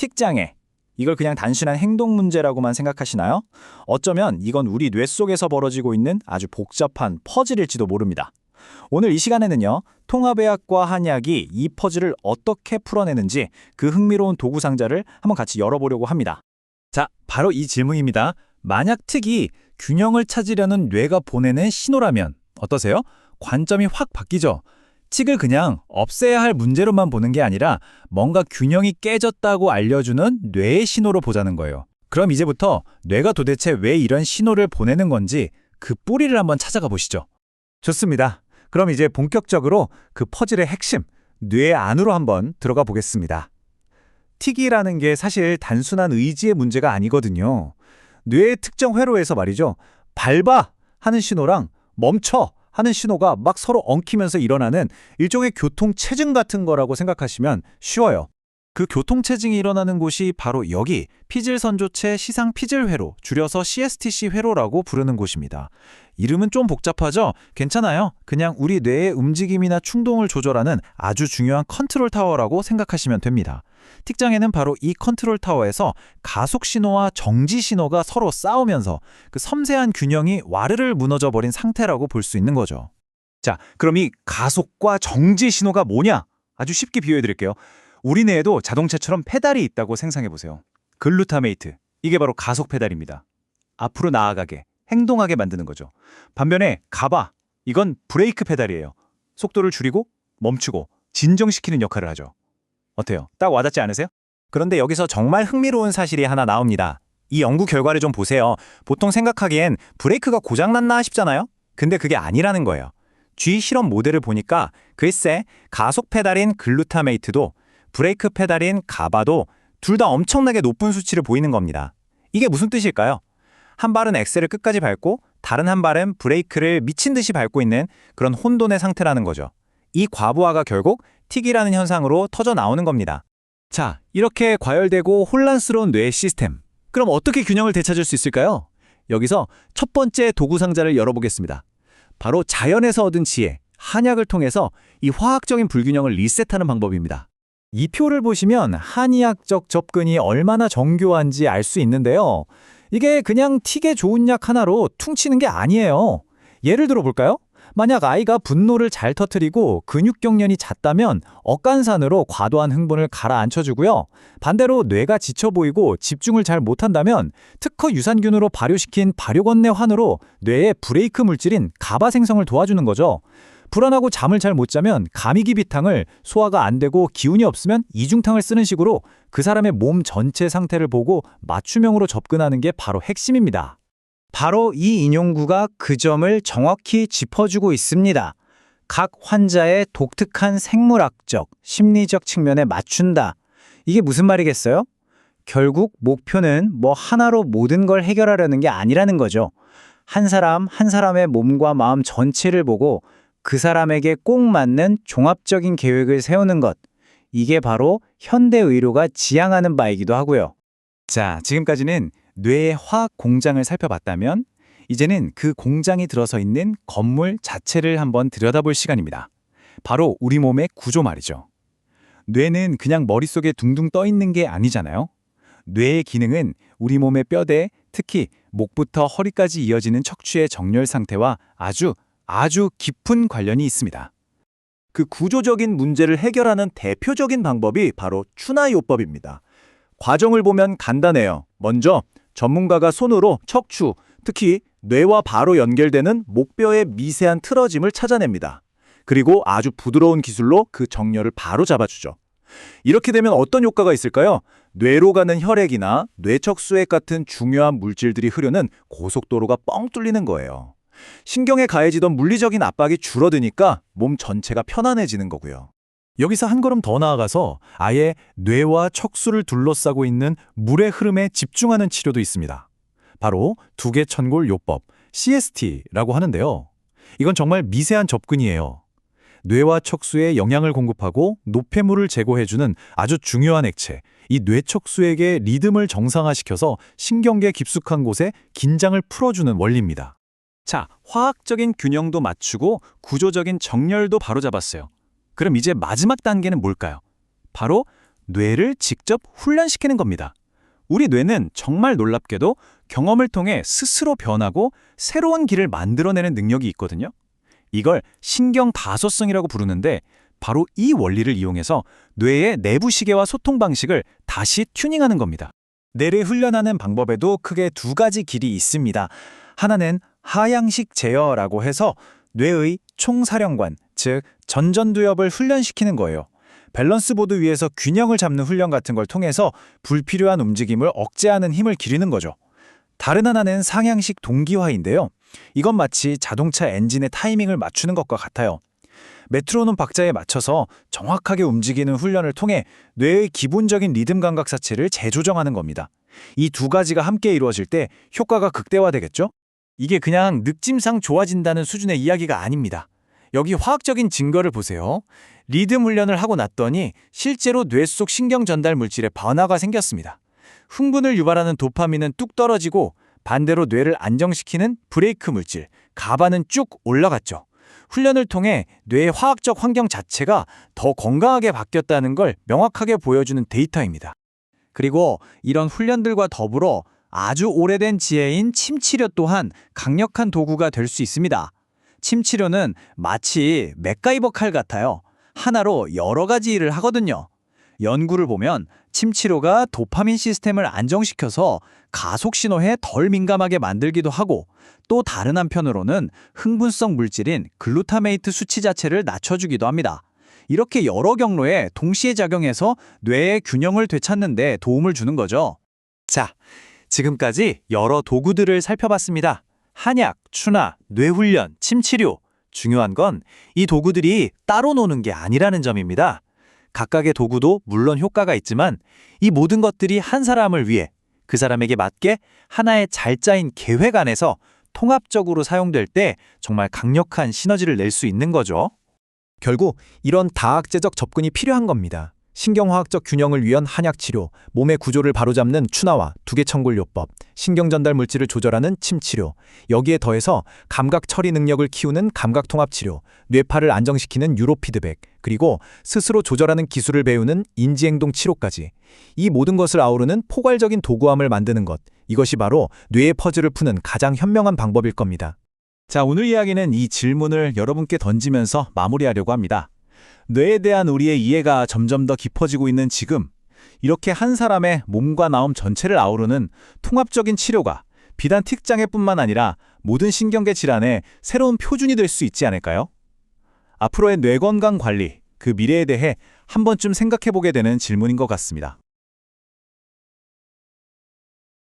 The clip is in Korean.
틱장애. 이걸 그냥 단순한 행동 문제라고만 생각하시나요? 어쩌면 이건 우리 뇌 속에서 벌어지고 있는 아주 복잡한 퍼즐일지도 모릅니다. 오늘 이 시간에는요, 통합의학과 한의학이 이 퍼즐을 어떻게 풀어내는지 그 흥미로운 도구 상자를 한번 같이 열어보려고 합니다. 자, 바로 이 질문입니다. 만약 틱이 균형을 찾으려는 뇌가 보내는 신호라면 어떠세요? 관점이 확 바뀌죠? 틱을 그냥 없애야 할 문제로만 보는 게 아니라 뭔가 균형이 깨졌다고 알려주는 뇌의 신호로 보자는 거예요. 그럼 이제부터 뇌가 도대체 왜 이런 신호를 보내는 건지 그 뿌리를 한번 찾아가 보시죠. 좋습니다. 그럼 이제 본격적으로 그 퍼즐의 핵심, 뇌 안으로 한번 들어가 보겠습니다. 틱이라는 게 사실 단순한 의지의 문제가 아니거든요. 뇌의 특정 회로에서 말이죠. 밟아! 하는 신호랑 멈춰! 하는 신호가 막 서로 엉키면서 일어나는 일종의 교통체증 같은 거라고 생각하시면 쉬워요. 그 교통체증이 일어나는 곳이 바로 여기 피질선조체 시상피질회로, 줄여서 CSTC 회로라고 부르는 곳입니다. 이름은 좀 복잡하죠? 괜찮아요. 그냥 우리 뇌의 움직임이나 충동을 조절하는 아주 중요한 컨트롤 타워라고 생각하시면 됩니다. 틱장애는 바로 이 컨트롤 타워에서 가속 신호와 정지 신호가 서로 싸우면서 그 섬세한 균형이 와르르 무너져 버린 상태라고 볼 수 있는 거죠. 자, 그럼 이 가속과 정지 신호가 뭐냐? 아주 쉽게 비유해 드릴게요. 우리 뇌에도 자동차처럼 페달이 있다고 생각해 보세요. 글루타메이트, 이게 바로 가속 페달입니다. 앞으로 나아가게, 행동하게 만드는 거죠. 반면에 가바, 이건 브레이크 페달이에요. 속도를 줄이고 멈추고 진정시키는 역할을 하죠. 어때요? 딱 와닿지 않으세요? 그런데 여기서 정말 흥미로운 사실이 하나 나옵니다. 이 연구 결과를 좀 보세요. 보통 생각하기엔 브레이크가 고장났나 싶잖아요? 근데 그게 아니라는 거예요. G 실험 모델을 보니까 글쎄 가속 페달인 글루타메이트도 브레이크 페달인 가바도 둘 다 엄청나게 높은 수치를 보이는 겁니다. 이게 무슨 뜻일까요? 한 발은 엑셀을 끝까지 밟고 다른 한 발은 브레이크를 미친 듯이 밟고 있는 그런 혼돈의 상태라는 거죠. 이 과부하가 결국 틱이라는 현상으로 터져 나오는 겁니다. 자, 이렇게 과열되고 혼란스러운 뇌의 시스템. 그럼 어떻게 균형을 되찾을 수 있을까요? 여기서 첫 번째 도구 상자를 열어보겠습니다. 바로 자연에서 얻은 지혜, 한약을 통해서 이 화학적인 불균형을 리셋하는 방법입니다. 이 표를 보시면 한의학적 접근이 얼마나 정교한지 알 수 있는데요. 이게 그냥 틱에 좋은 약 하나로 퉁치는 게 아니에요. 예를 들어 볼까요? 만약 아이가 분노를 잘 터뜨리고 근육경련이 잦다면 억간산으로 과도한 흥분을 가라앉혀주고요. 반대로 뇌가 지쳐 보이고 집중을 잘 못한다면 특허 유산균으로 발효시킨 발효건내 환으로 뇌의 브레이크 물질인 가바 생성을 도와주는 거죠. 불안하고 잠을 잘 못 자면 가미기 비탕을, 소화가 안 되고 기운이 없으면 이중탕을 쓰는 식으로 그 사람의 몸 전체 상태를 보고 맞춤형으로 접근하는 게 바로 핵심입니다. 바로 이 인용구가 그 점을 정확히 짚어주고 있습니다. 각 환자의 독특한 생물학적, 심리적 측면에 맞춘다. 이게 무슨 말이겠어요? 결국 목표는 뭐 하나로 모든 걸 해결하려는 게 아니라는 거죠. 한 사람 한 사람의 몸과 마음 전체를 보고 그 사람에게 꼭 맞는 종합적인 계획을 세우는 것. 이게 바로 현대의료가 지향하는 바이기도 하고요. 자, 지금까지는 뇌의 화학 공장을 살펴봤다면 이제는 그 공장이 들어서 있는 건물 자체를 한번 들여다볼 시간입니다. 바로 우리 몸의 구조 말이죠. 뇌는 그냥 머릿속에 둥둥 떠 있는 게 아니잖아요. 뇌의 기능은 우리 몸의 뼈대, 특히 목부터 허리까지 이어지는 척추의 정렬 상태와 아주 깊은 관련이 있습니다. 그 구조적인 문제를 해결하는 대표적인 방법이 바로 추나요법입니다. 과정을 보면 간단해요. 먼저 전문가가 손으로 척추, 특히 뇌와 바로 연결되는 목뼈의 미세한 틀어짐을 찾아냅니다. 그리고 아주 부드러운 기술로 그 정렬을 바로 잡아주죠. 이렇게 되면 어떤 효과가 있을까요? 뇌로 가는 혈액이나 뇌척수액 같은 중요한 물질들이 흐르는 고속도로가 뻥 뚫리는 거예요. 신경에 가해지던 물리적인 압박이 줄어드니까 몸 전체가 편안해지는 거고요. 여기서 한 걸음 더 나아가서 아예 뇌와 척수를 둘러싸고 있는 물의 흐름에 집중하는 치료도 있습니다. 바로 두개천골요법, CST라고 하는데요. 이건 정말 미세한 접근이에요. 뇌와 척수에 영양을 공급하고 노폐물을 제거해주는 아주 중요한 액체, 이 뇌척수액의 리듬을 정상화시켜서 신경계 깊숙한 곳에 긴장을 풀어주는 원리입니다. 자, 화학적인 균형도 맞추고 구조적인 정렬도 바로잡았어요. 그럼 이제 마지막 단계는 뭘까요? 바로 뇌를 직접 훈련시키는 겁니다. 우리 뇌는 정말 놀랍게도 경험을 통해 스스로 변하고 새로운 길을 만들어내는 능력이 있거든요. 이걸 신경다소성이라고 부르는데 바로 이 원리를 이용해서 뇌의 내부 시계와 소통 방식을 다시 튜닝하는 겁니다. 뇌를 훈련하는 방법에도 크게 두 가지 길이 있습니다. 하나는 하향식 제어라고 해서 뇌의 총사령관, 즉 전전두엽을 훈련시키는 거예요. 밸런스 보드 위에서 균형을 잡는 훈련 같은 걸 통해서 불필요한 움직임을 억제하는 힘을 기르는 거죠. 다른 하나는 상향식 동기화인데요. 이건 마치 자동차 엔진의 타이밍을 맞추는 것과 같아요. 메트로놈 박자에 맞춰서 정확하게 움직이는 훈련을 통해 뇌의 기본적인 리듬 감각 자체를 재조정하는 겁니다. 이 두 가지가 함께 이루어질 때 효과가 극대화되겠죠? 이게 그냥 느낌상 좋아진다는 수준의 이야기가 아닙니다. 여기 화학적인 증거를 보세요. 리듬 훈련을 하고 났더니 실제로 뇌 속 신경 전달 물질에 변화가 생겼습니다. 흥분을 유발하는 도파민은 뚝 떨어지고 반대로 뇌를 안정시키는 브레이크 물질, 가바는 쭉 올라갔죠. 훈련을 통해 뇌의 화학적 환경 자체가 더 건강하게 바뀌었다는 걸 명확하게 보여주는 데이터입니다. 그리고 이런 훈련들과 더불어 아주 오래된 지혜인 침치료 또한 강력한 도구가 될 수 있습니다. 침치료는 마치 맥가이버 칼 같아요. 하나로 여러 가지 일을 하거든요. 연구를 보면 침치료가 도파민 시스템을 안정시켜서 가속 신호에 덜 민감하게 만들기도 하고 또 다른 한편으로는 흥분성 물질인 글루타메이트 수치 자체를 낮춰주기도 합니다. 이렇게 여러 경로에 동시에 작용해서 뇌의 균형을 되찾는 데 도움을 주는 거죠. 자, 지금까지 여러 도구들을 살펴봤습니다. 한약, 추나, 뇌훈련, 침치료. 중요한 건 이 도구들이 따로 노는 게 아니라는 점입니다. 각각의 도구도 물론 효과가 있지만 이 모든 것들이 한 사람을 위해 그 사람에게 맞게 하나의 잘 짜인 계획 안에서 통합적으로 사용될 때 정말 강력한 시너지를 낼 수 있는 거죠. 결국 이런 다학제적 접근이 필요한 겁니다. 신경화학적 균형을 위한 한약치료, 몸의 구조를 바로잡는 추나와 두개청골요법, 신경전달 물질을 조절하는 침치료, 여기에 더해서 감각 처리 능력을 키우는 감각통합치료, 뇌파를 안정시키는 뉴로피드백, 그리고 스스로 조절하는 기술을 배우는 인지행동치료까지 이 모든 것을 아우르는 포괄적인 도구함을 만드는 것, 이것이 바로 뇌의 퍼즐을 푸는 가장 현명한 방법일 겁니다. 자, 오늘 이야기는 이 질문을 여러분께 던지면서 마무리하려고 합니다. 뇌에 대한 우리의 이해가 점점 더 깊어지고 있는 지금, 이렇게 한 사람의 몸과 마음 전체를 아우르는 통합적인 치료가 비단 틱장애뿐만 아니라 모든 신경계 질환의 새로운 표준이 될 수 있지 않을까요? 앞으로의 뇌건강 관리, 그 미래에 대해 한 번쯤 생각해보게 되는 질문인 것 같습니다.